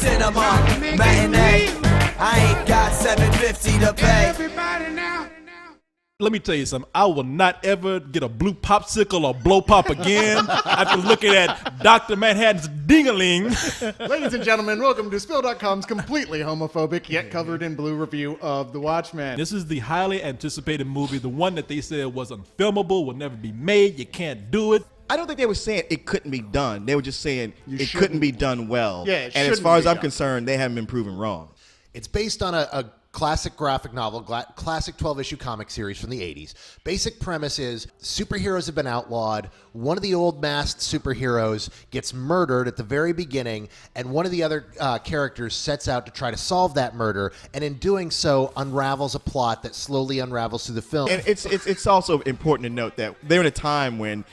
cinema matinee. I ain't got $7.50 to pay. Everybody now. Let me tell you something. I will not ever get a blue popsicle or blow pop again after looking at Dr. Manhattan's ding-a-ling. Ladies and gentlemen, welcome to Spill.com's completely homophobic yet covered in blue review of The Watchmen. This is the highly anticipated movie, the one that they said was unfilmable, will never be made, you can't do it. I don't think they were saying it couldn't be done. They were just saying it shouldn't. couldn't be done well. Yeah, it and as shouldn't far as be I'm done. concerned, they haven't been proven wrong. It's based on a classic graphic novel, classic 12-issue comic series from the 80s. Basic premise is superheroes have been outlawed. One of the old masked superheroes gets murdered at the very beginning, and one of the other characters sets out to try to solve that murder, and in doing so unravels a plot that slowly unravels through the film. And it's also important to note that they're in a time when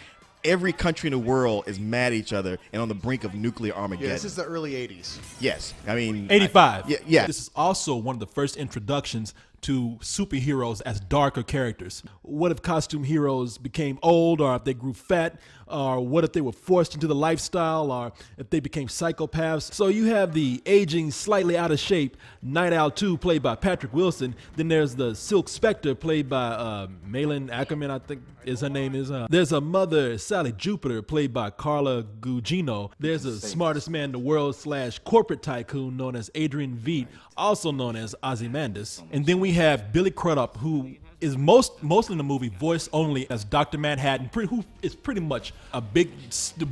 every country in the world is mad at each other and on the brink of nuclear Armageddon. Yeah, this is the early 80s. Yes. I mean... 85. Yeah. This is also one of the first introductions to superheroes as darker characters. What if costume heroes became old, or if they grew fat, or what if they were forced into the lifestyle, or if they became psychopaths? So you have the aging, slightly out of shape Night Owl 2, played by Patrick Wilson. Then there's the Silk Spectre, played by Malin Ackerman, I think is her name is. There's a mother, Sally Jupiter, played by Carla Gugino. There's a smartest man in the world / corporate tycoon known as Adrian Veidt, also known as Ozymandias. And then we have Billy Crudup, who is mostly in the movie voice only as Dr. Manhattan, who is pretty much a big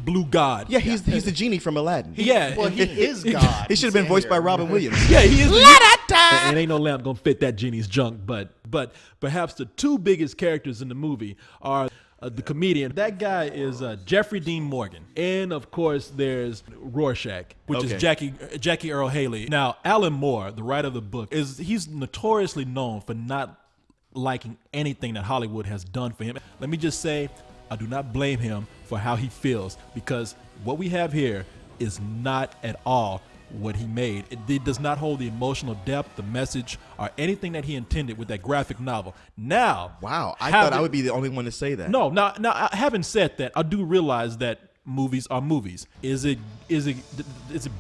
blue god. Yeah, he's the genie from Aladdin. Yeah. Well, he is God. He should have been voiced by Robin Williams. Yeah, he is. And ain't no lamp gonna fit that genie's junk. But perhaps the two biggest characters in the movie are the comedian. That guy is Jeffrey Dean Morgan, and of course there's Rorschach, which is Jackie Earl Haley. Now, Alan Moore, the writer of the book, he's notoriously known for not liking anything that Hollywood has done for him. Let me just say, I do not blame him for how he feels, because what we have here is not at all what he made. It does not hold the emotional depth, the message, or anything that he intended with that graphic novel. Now, Wow, I thought I would be the only one to say that. No, now, having said that, I do realize that movies are movies. Is it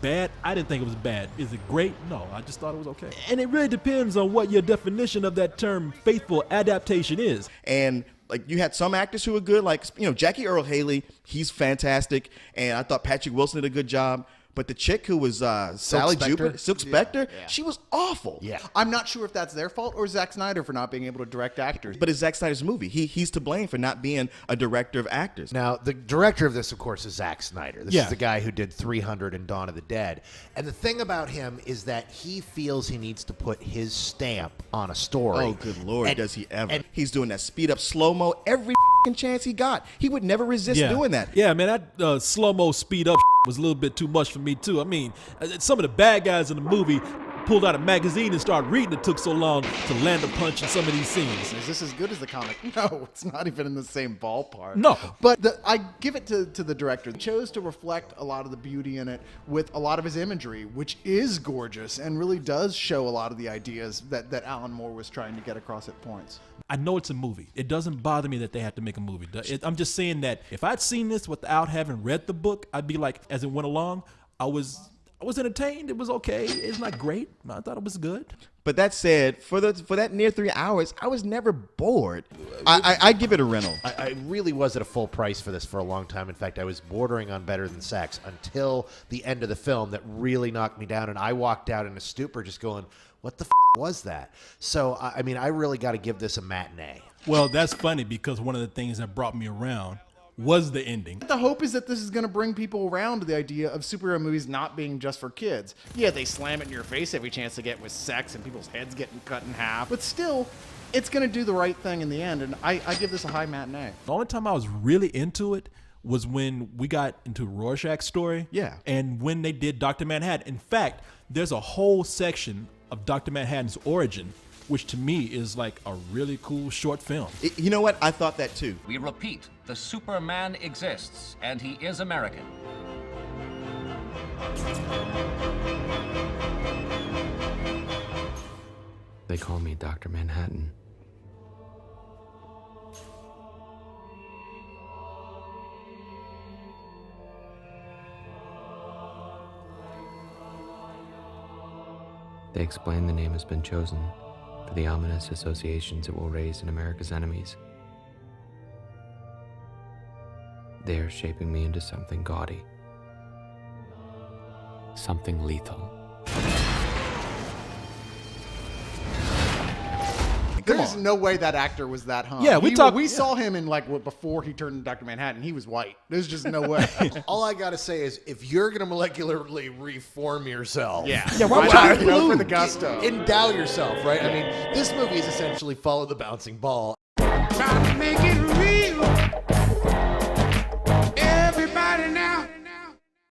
bad? I didn't think it was bad. Is it great? No, I just thought it was okay. And it really depends on what your definition of that term faithful adaptation is. And like, you had some actors who were good, like, Jackie Earl Haley, he's fantastic, and I thought Patrick Wilson did a good job. But the chick who was Sally Jupiter, Silk Spectre, she was awful. Yeah. I'm not sure if that's their fault or Zack Snyder for not being able to direct actors. But it's Zack Snyder's movie. He's to blame for not being a director of actors. Now, the director of this, of course, is Zack Snyder. This is the guy who did 300 and Dawn of the Dead. And the thing about him is that he feels he needs to put his stamp on a story. Oh, good Lord, And- does he ever. and- He's doing that speed-up slow-mo every chance he got. He would never resist doing that. Yeah, man, that slow-mo speed up was a little bit too much for me too. I mean, some of the bad guys in the movie pulled out a magazine and started reading. It took so long to land a punch in some of these scenes. Is this as good as the comic? No, it's not even in the same ballpark. No. But I give it to the director. He chose to reflect a lot of the beauty in it with a lot of his imagery, which is gorgeous and really does show a lot of the ideas that Alan Moore was trying to get across at points. I know it's a movie. It doesn't bother me that they had to make a movie. I'm just saying that if I'd seen this without having read the book, I'd be like, as it went along, I was entertained. It was okay. It's not great. I thought it was good. But that said, for that near 3 hours, I was never bored. I give it a rental. I really was at a full price for this for a long time. In fact, I was bordering on better than sex until the end of the film that really knocked me down. And I walked out in a stupor just going, what the was that? So, I mean, I really got to give this a matinee. Well, that's funny because one of the things that brought me around was the ending. The hope is that this is going to bring people around to the idea of superhero movies not being just for kids. Yeah, they slam it in your face every chance they get with sex and people's heads getting cut in half. But still, it's going to do the right thing in the end, and I give this a high matinee. The only time I was really into it was when we got into Rorschach's story. Yeah. And when they did Dr. Manhattan. In fact, there's a whole section of Dr. Manhattan's origin, which to me is like a really cool short film. You know what? I thought that too. We repeat, the Superman exists, and he is American. They call me Dr. Manhattan. They explain the name has been chosen for the ominous associations it will raise in America's enemies. They are shaping me into something gaudy. Something lethal. There's no way that actor was that hung. Yeah, we saw him in before he turned into Dr. Manhattan. He was white. There's just no way. All I gotta say is, if you're gonna molecularly reform yourself, why would you go for the gusto? endow yourself, right? I mean, this movie is essentially follow the bouncing ball. Trying to make it